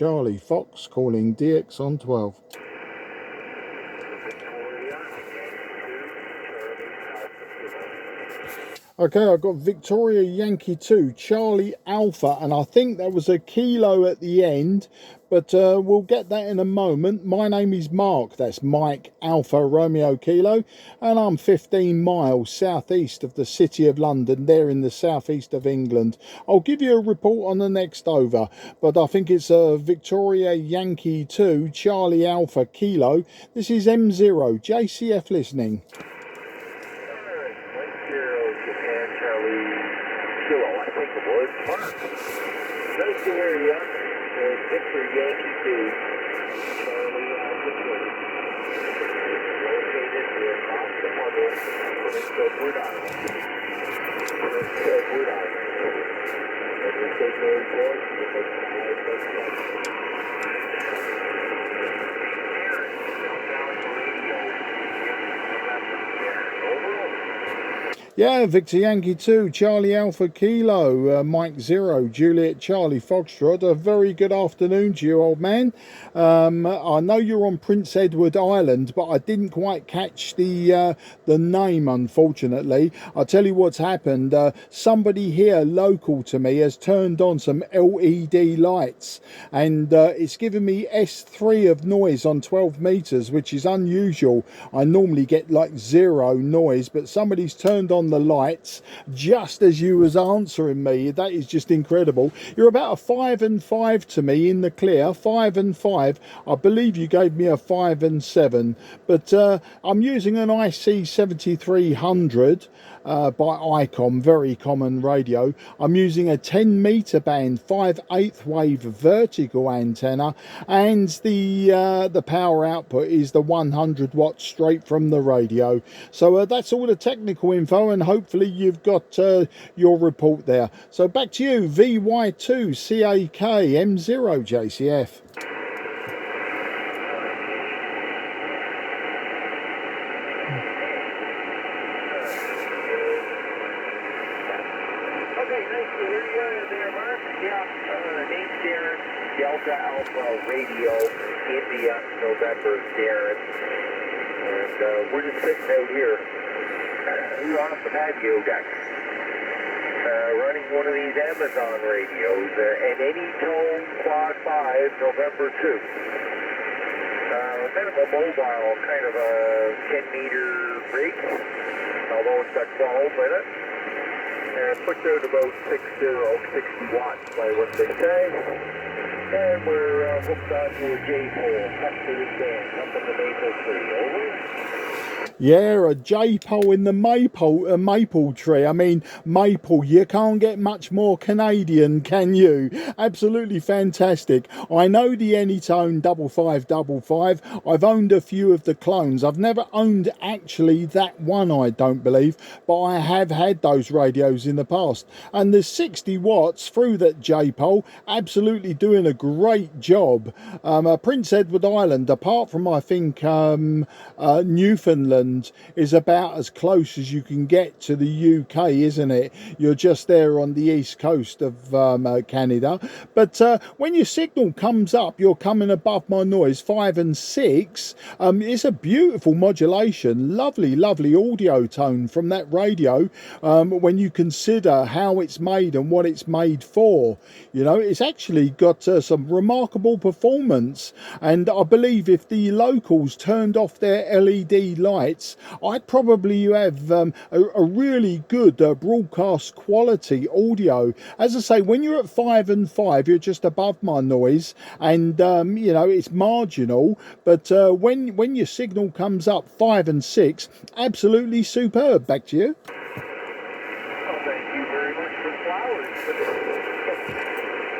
Charlie Fox calling DX on 12. Okay, I've got Victoria Yankee 2, Charlie Alpha, and I think there was a kilo at the end, but we'll get that in a moment. My name is Mark, that's Mike Alpha Romeo Kilo, and I'm 15 miles southeast of the City of London, there in the southeast of England. I'll give you a report on the next over, but I think it's Victoria Yankee 2, Charlie Alpha Kilo. This is M0, JCF listening. Mark, nice to hear you. Victor Yankee 2, Charlie Alpha 2. Located across the bubble from Edward Island. Edward Island. Every signal report with a 5 Yeah, Victor Yankee 2, Charlie Alpha Kilo, Mike 0, Juliet Charlie Foxtrot. A very good afternoon to you, old man. I know you're on Prince Edward Island, but I didn't quite catch the name, unfortunately. I'll tell you what's happened. Somebody here local to me has turned on some LED lights, and it's given me S3 of noise on 12 meters, which is unusual. I normally get like 0 noise, but somebody's turned on the lights just as you was answering me. That is just incredible. You're about a 5 and 5 to me in the clear, 5 and 5. I believe you gave me a 5 and 7, but I'm using an IC-7300 by Icom, very common radio. I'm using a 10 meter band 5/8 wave vertical antenna, and the power output is the 100 watts straight from the radio. So that's all the technical info, and hopefully you've got your report there. So back to you, VY2CAK M0 JCF. Delta Alpha Radio, India, November, Darin. And we're just sitting out here. We're off the patio deck. Running one of these Amazon radios, an Anytone Quad 5, November 2. Kind of a mobile, kind of a 10-meter rig, although it's got 12 in it. And puts out about 60 watts by what they say. And we're hooked onto a J-pole, up to the stand, up in the maple tree. Over. Yeah, a J-pole in the maple tree. I mean, maple, you can't get much more Canadian, can you? Absolutely fantastic. I know the Anytone 5555. I've owned a few of the clones. I've never owned actually that one, I don't believe, but I have had those radios in the past. And the 60 watts through that J-pole, absolutely doing a great job. Prince Edward Island, apart from I think Newfoundland, is about as close as you can get to the UK, isn't it? You're just there on the east coast of Canada. But when your signal comes up, you're coming above my noise, 5 and 6. It's a beautiful modulation, lovely audio tone from that radio. When you consider how it's made and what it's made for, you know, it's actually got some remarkable performance. And I believe if the locals turned off their LED lights, I'd probably have a really good broadcast quality audio. As I say, when you're at 5 and 5, you're just above my noise, and you know, it's marginal. But when your signal comes up 5 and 6, absolutely superb. Back to you. Well, thank you very much for flowers.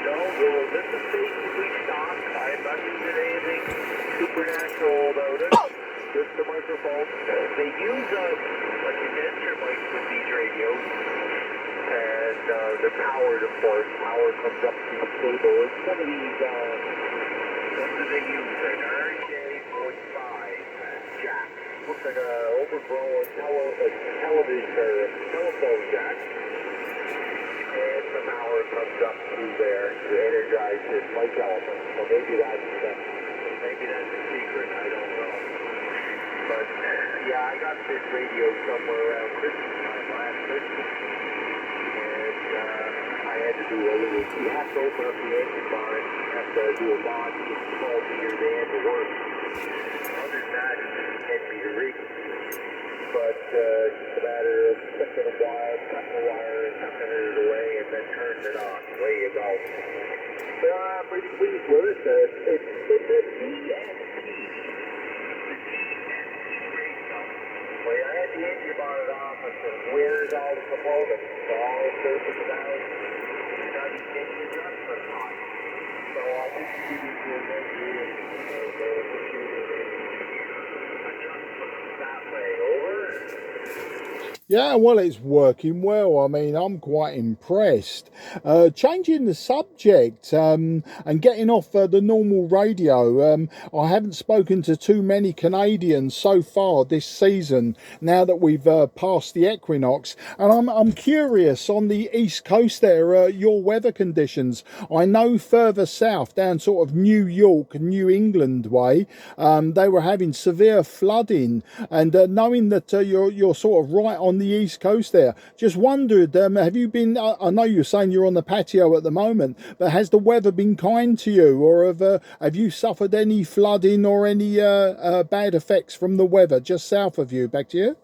No, well, this is basically stock. I'm not using anything supernatural about it. Just the microphone. They use a condenser mic with these radios, and they're powered, of course. Power comes up to the cable. It's one of these, what do they use? An RJ45 jack. Looks like an overgrown television or telephone jack. And the power comes up through there to energize this mic element. So maybe that's the secret. I don't know. But yeah, I got this radio somewhere around Christmas time last Christmas, and I had to do a little. You have to open up the engine bar and you have to do a mod to get the 12 meter band to work. Other than that, it's just a 10 meter rig. But just a matter of sticking a wire, cutting the wire, and tucking it away, and then turning it on. Away you go. But I'm pretty pleased with it. It's a well, I had the engine bonnet off and said, where's all the components? So all the surface is out. It's not even getting the adjustment on. So I'll just give you the adjustment that way. Over. Yeah, well, it's working well. I mean, I'm quite impressed. Changing the subject and getting off the normal radio, I haven't spoken to too many Canadians so far this season, now that we've passed the equinox. And I'm curious, on the East Coast there, your weather conditions. I know further south, down sort of New York, New England way, they were having severe flooding. And knowing that you're sort of right on the East Coast there, just wondered, have you been, I know you're saying you're on the patio at the moment, but has the weather been kind to you, or have you suffered any flooding or any bad effects from the weather just south of you? Back to you.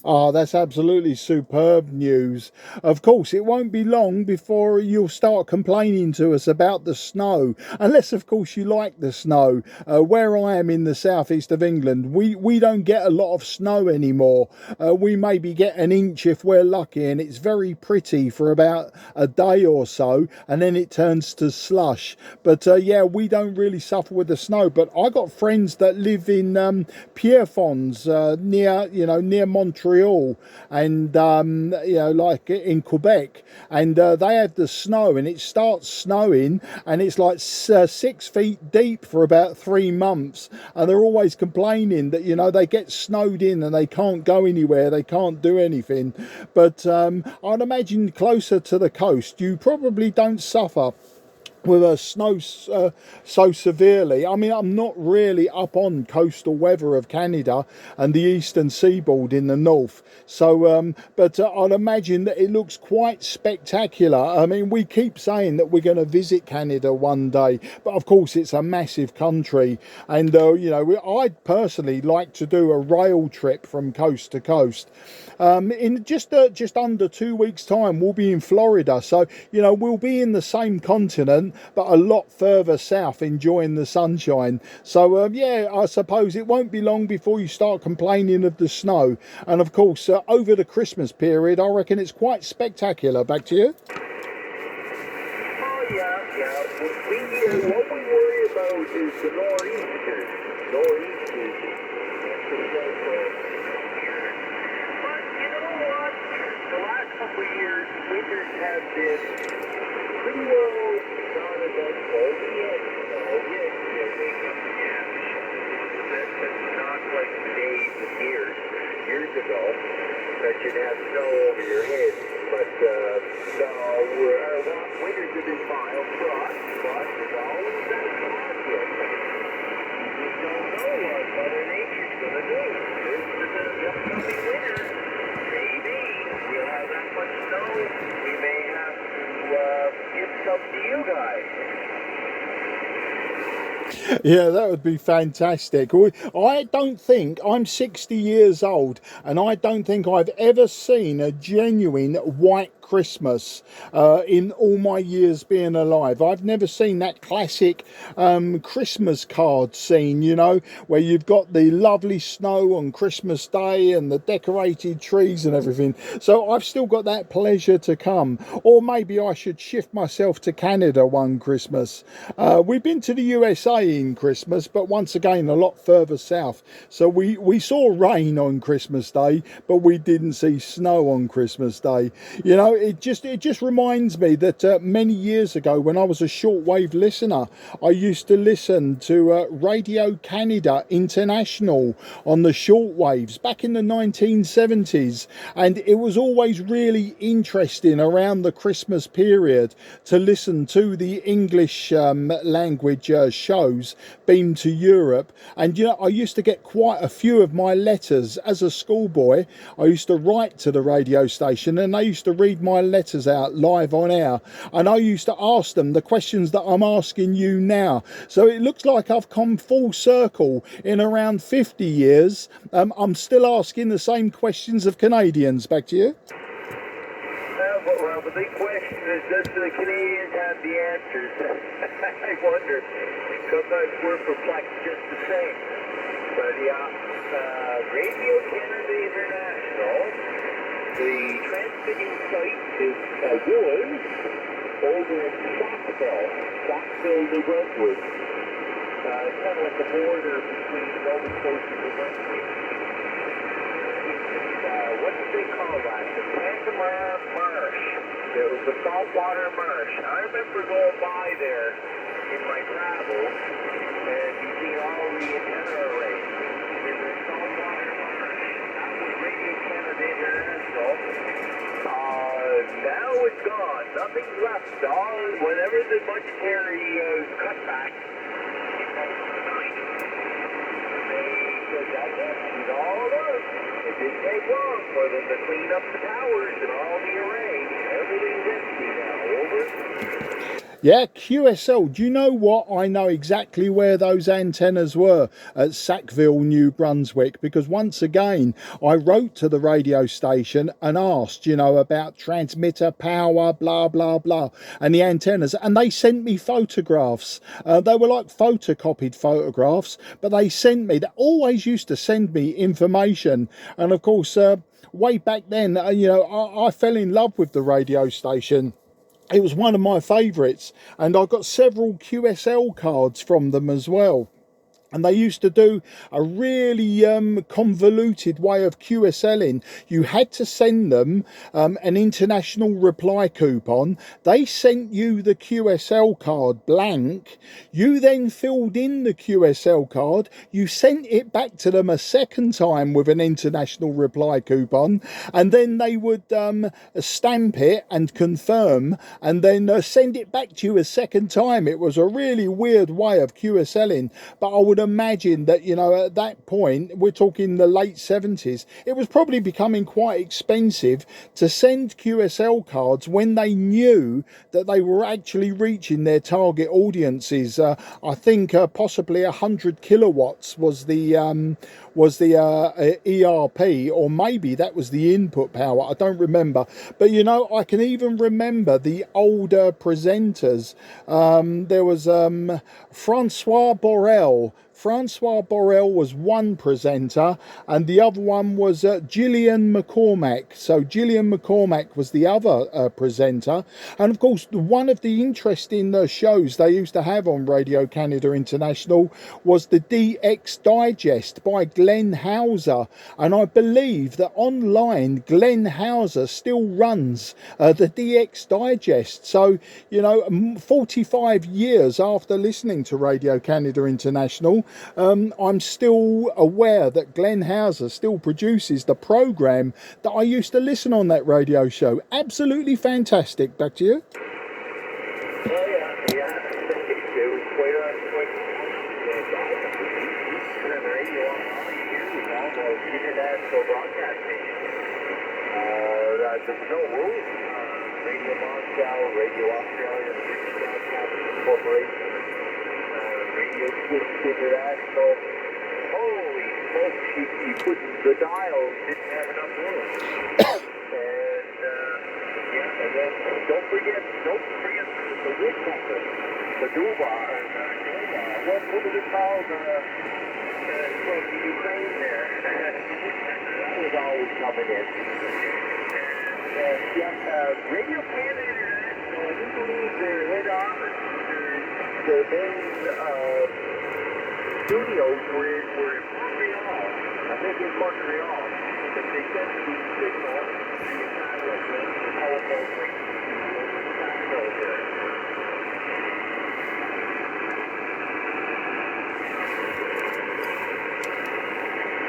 Oh, that's absolutely superb news. Of course, it won't be long before you'll start complaining to us about the snow, unless, of course, you like the snow. Where I am in the southeast of England, we don't get a lot of snow anymore. We maybe get an inch if we're lucky, and it's very pretty for about a day or so, and then it turns to slush. But yeah, we don't really suffer with the snow. But I got friends that live in Pierrefonds, near Montreal, and like in Quebec, and they have the snow, and it starts snowing, and it's like 6 feet deep for about 3 months, and they're always complaining that they get snowed in and they can't go anywhere, they can't do anything. But I'd imagine closer to the coast you probably don't suffer with a snow so severely. I mean, I'm not really up on coastal weather of Canada and the eastern seaboard in the north, so but I'd imagine that it looks quite spectacular. I mean, we keep saying that we're going to visit Canada one day, but of course it's a massive country, and I'd personally like to do a rail trip from coast to coast. In just under 2 weeks time we'll be in Florida, so we'll be in the same continent but a lot further south, enjoying the sunshine. So yeah, I suppose it won't be long before you start complaining of the snow. And of course, over the Christmas period, I reckon it's quite spectacular. Back to you. Oh yeah. What we worry about is the nor'easters. Nor'easters. But you know what? The last couple of years, winters have been pretty well non-eventful. Not like the days and years ago that you'd have snow over your head. But no, our winters have been mild for us, but there's always that conflict. You just don't know what Mother Nature's going to do. The upcoming winter, maybe we'll have that much snow. We may have to give some to you guys. Yeah, that would be fantastic. I don't think, I'm 60 years old, and I don't think I've ever seen a genuine white Christmas in all my years being alive. I've never seen that classic Christmas card scene, you know, where you've got the lovely snow on Christmas Day and the decorated trees and everything. So I've still got that pleasure to come. Or maybe I should shift myself to Canada one Christmas. We've been to the USA in Christmas, but once again a lot further south. So we saw rain on Christmas Day, but we didn't see snow on Christmas Day. You know, it just reminds me that many years ago, when I was a shortwave listener, I used to listen to Radio Canada International on the shortwaves back in the 1970s, and it was always really interesting around the Christmas period to listen to the English language shows beamed to Europe. And you know, I used to get quite a few of my letters as a schoolboy. I used to write to the radio station, and they used to read my letters out live on air, and I used to ask them the questions that I'm asking you now. So it looks like I've come full circle. In around 50 years, I'm still asking the same questions of Canadians. Back to you. Well, the big question is, does the Canadians have the answers? I wonder. Sometimes we're perplexed just the same. But yeah, Radio Canada International, the transmitting site is was over in Sackville, New Brunswick. It's kind of like the border between Nova Scotia and New Brunswick. What did they call that? The Pantamar Marsh. It was the saltwater marsh. I remember going by there in my travels, and you see all the antenna arrays in the saltwater marsh. That was Radio Canada International. Now it's gone. Nothing's left. Whenever the budgetary cutback, she's all done. It didn't take long for them to clean up the towers and all the arrays. Everything's empty now. Over. Yeah, QSL. Do you know what? I know exactly where those antennas were at Sackville, New Brunswick, because once again, I wrote to the radio station and asked, you know, about transmitter power, blah, blah, blah, and the antennas, and they sent me photographs. They were like photocopied photographs, but they always used to send me information. And of course, way back then, you know, I fell in love with the radio station. It was one of my favourites, and I got several QSL cards from them as well. And they used to do a really convoluted way of QSLing. You had to send them an international reply coupon. They sent you the QSL card blank. You then filled in the QSL card. You sent it back to them a second time with an international reply coupon. And then they would stamp it and confirm, and then send it back to you a second time. It was a really weird way of QSLing, but I would imagine that, you know, at that point, we're talking the late 70s, it was probably becoming quite expensive to send QSL cards when they knew that they were actually reaching their target audiences. I think possibly 100 kilowatts was the ERP, or maybe that was the input power. I don't remember, but you know, I can even remember the older presenters. There was Francois Borel. Francois Borel was one presenter, and the other one was Gillian McCormack. So Gillian McCormack was the other presenter. And of course, one of the interesting shows they used to have on Radio Canada International was the DX Digest by Glenn Hauser. And I believe that online, Glenn Hauser still runs the DX Digest. So, you know, 45 years after listening to Radio Canada International, I'm still aware that Glenn Hauser still produces the program that I used to listen on that radio show. Absolutely fantastic. Back to you. Oh, yeah. It was quite on the radio all years, almost international broadcasting. There's no rules. Radio Moscow, Radio Australia, British Broadcasting Corporation, Radio you switched into that, so holy smokes, you couldn't, the dial didn't have enough room. And yeah, and then don't forget the wood compass, the Duba, what was it called, from the Ukraine there. That was always coming in. And Radio Canada International, I do believe their head office, their main studios were in Montreal. I think in Montreal. But they sent the signal, the satellite link, the telephone link to Nashville there.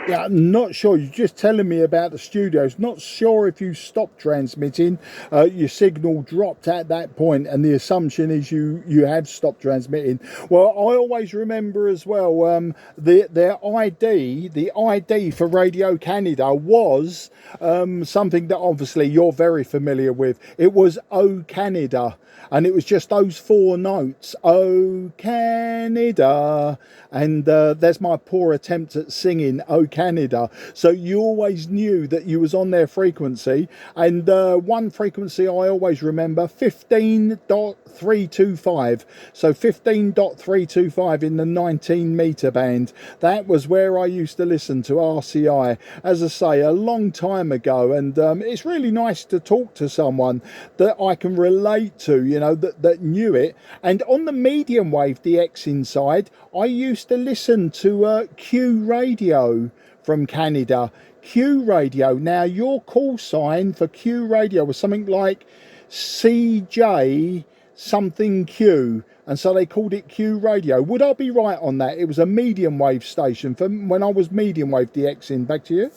Yeah, I'm not sure. You're just telling me about the studios. Not sure if you stopped transmitting. Your signal dropped at that point, and the assumption is you have stopped transmitting. Well, I always remember as well their ID, the ID for Radio Canada was something that obviously you're very familiar with. It was O Canada, and it was just those 4 notes, O Canada, and there's my poor attempt at singing O Canada. So you always knew that you was on their frequency, and one frequency I always remember, 15.325. So 15.325 in the 19 meter band. That was where I used to listen to RCI, as I say, a long time ago, and it's really nice to talk to someone that I can relate to, you know, that knew it. And on the medium wave DX inside, I used to listen to Q radio from Canada. Q radio. Now your call sign for Q radio was something like CJ something Q, and so they called it Q radio. Would I be right on that? It was a medium wave station from when I was medium wave DX in. Back to you.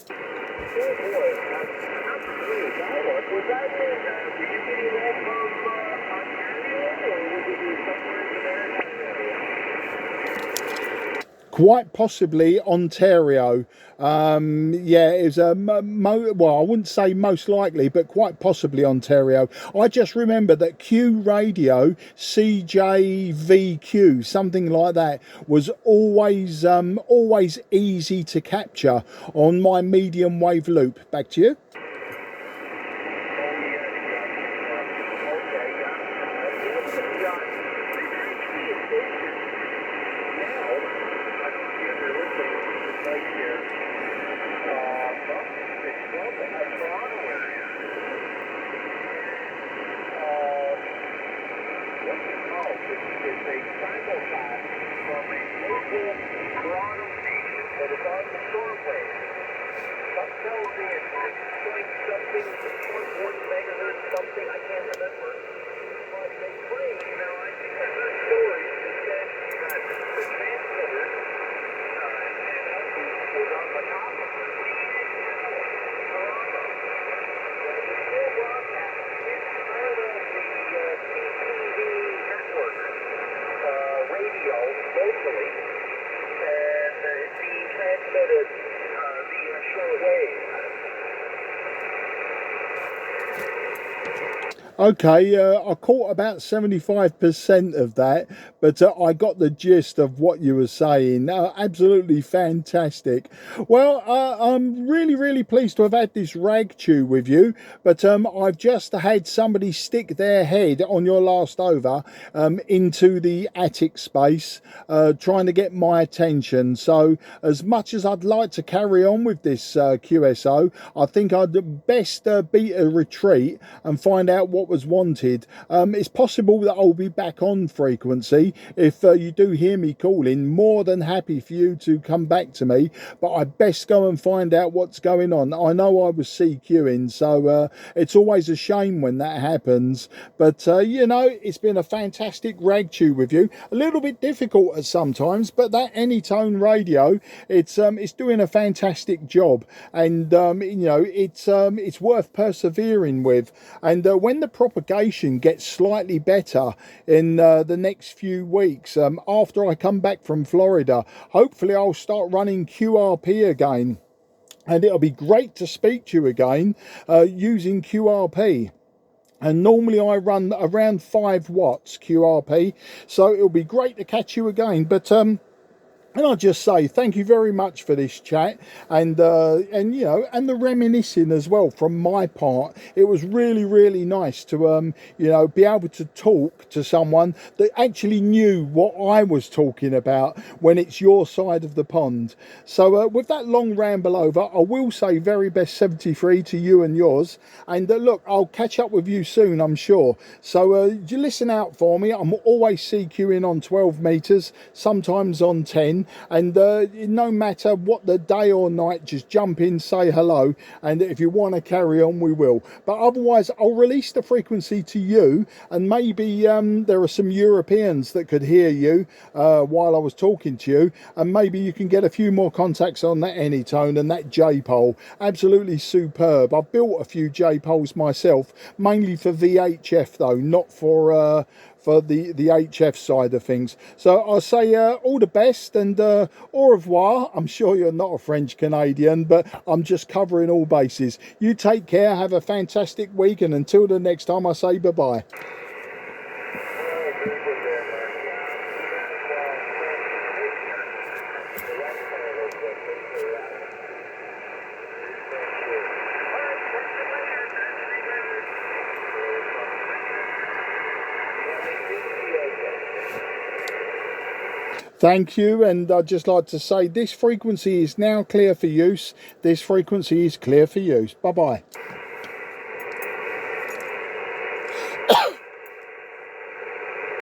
Quite possibly Ontario. Yeah, it was well, I wouldn't say most likely, but quite possibly Ontario. I just remember that Q radio, CJVQ, something like that, was always easy to capture on my medium wave loop. Back to you. Okay, I caught about 75% of that, but I got the gist of what you were saying. Absolutely fantastic. Well, I'm really pleased to have had this rag chew with you, but I've just had somebody stick their head on your last over into the attic space, trying to get my attention. So as much as I'd like to carry on with this QSO, I think I'd best beat a retreat and find out what was wanted. It's possible that I'll be back on frequency. If you do hear me calling, more than happy for you to come back to me, but I best go and find out what's going on. I know I was CQing, so it's always a shame when that happens, but you know, it's been a fantastic rag chew with you. A little bit difficult at sometimes, but that Anytone radio, it's doing a fantastic job, and you know, it's worth persevering with. And when the propagation gets slightly better in the next few weeks, after I come back from Florida, hopefully I'll start running QRP again, and it'll be great to speak to you again using QRP. and normally I run around 5 watts QRP, so it'll be great to catch you again. But and I'll just say thank you very much for this chat, and you know, and the reminiscing as well from my part. It was really nice to you know, be able to talk to someone that actually knew what I was talking about when it's your side of the pond. So with that long ramble over, I will say very best 73 to you and yours, and look, I'll catch up with you soon, I'm sure. So you listen out for me. I'm always CQing on 12 meters, sometimes on 10. And no matter what the day or night, just jump in, say hello, and if you want to carry on, we will. But otherwise, I'll release the frequency to you, and maybe there are some Europeans that could hear you while I was talking to you, and maybe you can get a few more contacts on that Anytone and that J-pole. Absolutely superb. I've built a few J-poles myself, mainly for VHF though, not for the HF side of things. So I'll say all the best, and au revoir. I'm sure you're not a French Canadian, but I'm just covering all bases. You take care, have a fantastic week, and until the next time, I say bye-bye. Thank you, and I'd just like to say this frequency is now clear for use. This frequency is clear for use. Bye-bye.